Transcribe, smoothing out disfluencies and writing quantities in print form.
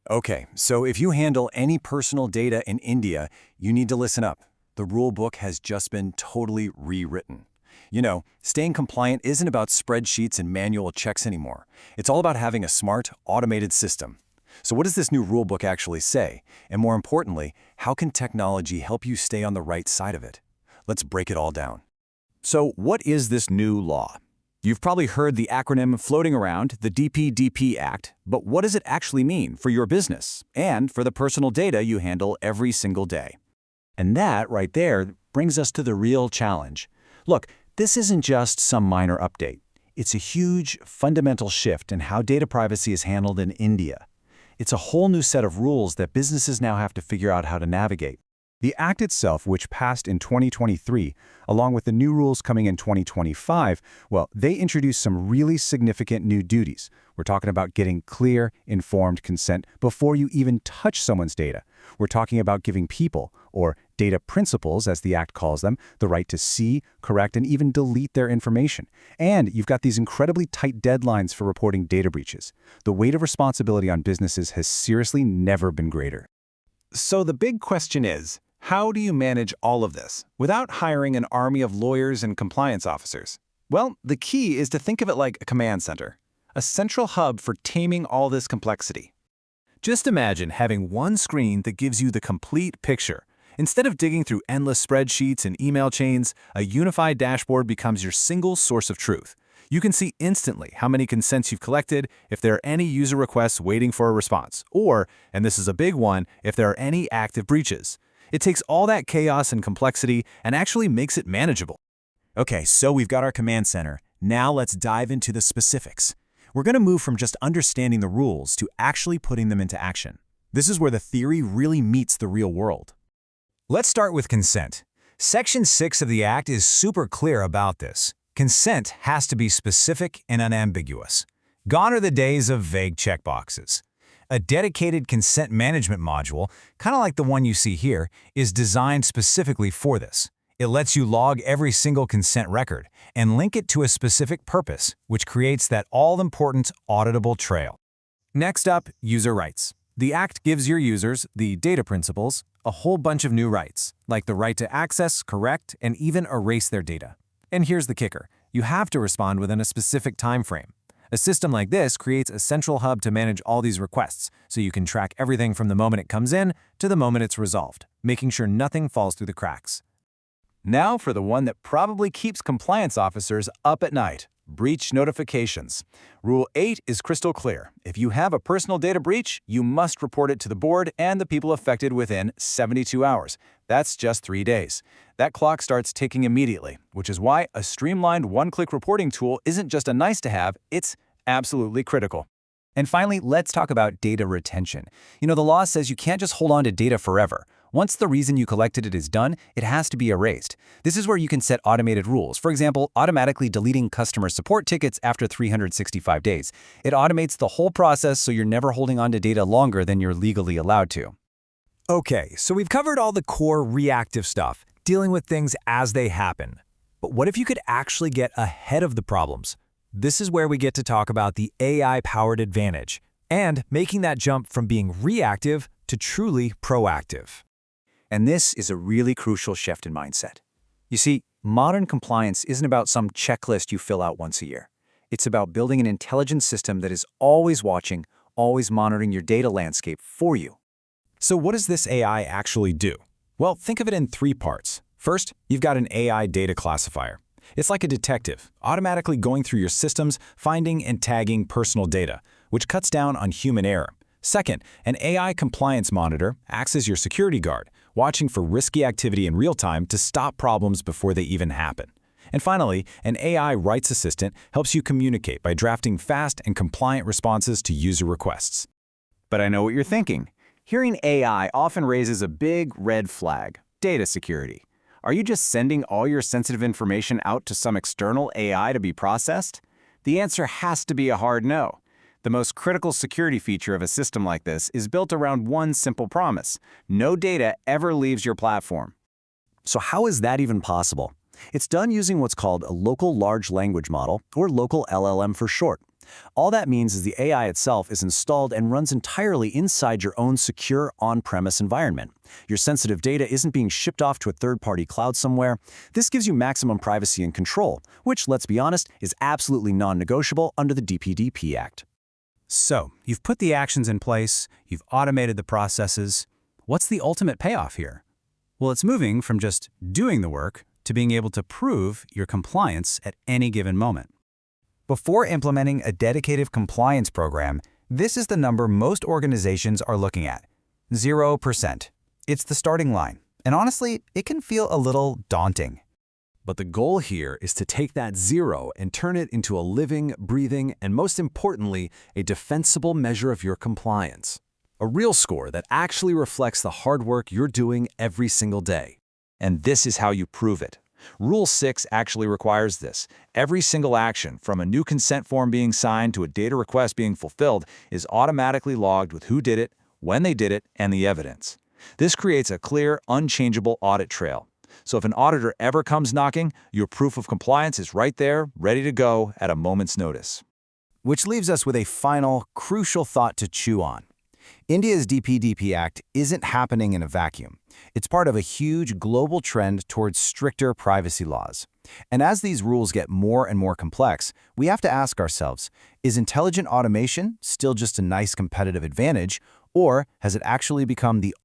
Okay, so if you handle any personal data in India, you need to listen up. The rule book has just been totally rewritten. Staying compliant isn't about spreadsheets and manual checks anymore. It's all about having a smart, automated system. So what does this new rule book actually say? And more importantly, how can technology help you stay on the right side of it? Let's break it all down. So what is this new law? You've probably heard the acronym floating around, the DPDP Act, but what does it actually mean for your business and for the personal data you handle every single day? And that right there brings us to the real challenge. Look, this isn't just some minor update. It's a huge, fundamental shift in how data privacy is handled in India. It's a whole new set of rules that businesses now have to figure out how to navigate. The Act itself, which passed in 2023, along with the new rules coming in 2025, well, they introduced some really significant new duties. We're talking about getting clear, informed consent before you even touch someone's data. We're talking about giving people, or data principals as the Act calls them, the right to see, correct, and even delete their information. And you've got these incredibly tight deadlines for reporting data breaches. The weight of responsibility on businesses has seriously never been greater. So the big question is, how do you manage all of this without hiring an army of lawyers and compliance officers? Well, the key is to think of it like a command center, a central hub for taming all this complexity. Just imagine having one screen that gives you the complete picture. Instead of digging through endless spreadsheets and email chains, a unified dashboard becomes your single source of truth. You can see instantly how many consents you've collected, if there are any user requests waiting for a response, or, and this is a big one, if there are any active breaches. It takes all that chaos and complexity and actually makes it manageable. Okay, so we've got our command center. Now let's dive into the specifics. We're going to move from just understanding the rules to actually putting them into action. This is where the theory really meets the real world. Let's start with consent. Section 6 of the Act is super clear about this. Consent has to be specific and unambiguous. Gone are the days of vague checkboxes. A dedicated consent management module, kind of like the one you see here, is designed specifically for this. It lets you log every single consent record and link it to a specific purpose, which creates that all-important auditable trail. Next up, user rights. The Act gives your users, the data principals, a whole bunch of new rights, like the right to access, correct, and even erase their data. And here's the kicker. You have to respond within a specific time frame. A system like this creates a central hub to manage all these requests, so you can track everything from the moment it comes in to the moment it's resolved, making sure nothing falls through the cracks. Now for the one that probably keeps compliance officers up at night, breach notifications. Rule 8 is crystal clear. If you have a personal data breach, you must report it to the board and the people affected within 72 hours. That's just 3 days. That clock starts ticking immediately, which is why a streamlined one-click reporting tool isn't just a nice-to-have, it's absolutely critical. And finally, let's talk about data retention. The law says you can't just hold on to data forever. Once the reason you collected it is done, it has to be erased. This is where you can set automated rules. For example, automatically deleting customer support tickets after 365 days. It automates the whole process so you're never holding on to data longer than you're legally allowed to. Okay, so we've covered all the core reactive stuff, dealing with things as they happen. But what if you could actually get ahead of the problems? This is where we get to talk about the AI-powered advantage and making that jump from being reactive to truly proactive. And this is a really crucial shift in mindset. You see, modern compliance isn't about some checklist you fill out once a year. It's about building an intelligent system that is always watching, always monitoring your data landscape for you. So what does this AI actually do? Well, think of it in 3 parts. First, you've got an AI data classifier. It's like a detective, automatically going through your systems, finding and tagging personal data, which cuts down on human error. Second, an AI compliance monitor acts as your security guard, watching for risky activity in real time to stop problems before they even happen. And finally, an AI rights assistant helps you communicate by drafting fast and compliant responses to user requests. But I know what you're thinking. Hearing AI often raises a big red flag: data security. Are you just sending all your sensitive information out to some external AI to be processed? The answer has to be a hard no. The most critical security feature of a system like this is built around one simple promise: no data ever leaves your platform. So how is that even possible? It's done using what's called a local large language model, or local LLM for short. All that means is the AI itself is installed and runs entirely inside your own secure on-premise environment. Your sensitive data isn't being shipped off to a third-party cloud somewhere. This gives you maximum privacy and control, which, let's be honest, is absolutely non-negotiable under the DPDP Act. So, you've put the actions in place, you've automated the processes. What's the ultimate payoff here? Well, it's moving from just doing the work to being able to prove your compliance at any given moment. Before implementing a dedicated compliance program, this is the number most organizations are looking at: 0%. It's the starting line, and honestly, it can feel a little daunting. But the goal here is to take that 0 and turn it into a living, breathing, and most importantly, a defensible measure of your compliance. A real score that actually reflects the hard work you're doing every single day. And this is how you prove it. Rule 6 actually requires this. Every single action, from a new consent form being signed to a data request being fulfilled, is automatically logged with who did it, when they did it, and the evidence. This creates a clear, unchangeable audit trail. So if an auditor ever comes knocking, your proof of compliance is right there, ready to go at a moment's notice. Which leaves us with a final, crucial thought to chew on. India's DPDP Act isn't happening in a vacuum. It's part of a huge global trend towards stricter privacy laws. And as these rules get more and more complex, we have to ask ourselves, is intelligent automation still just a nice competitive advantage, or has it actually become the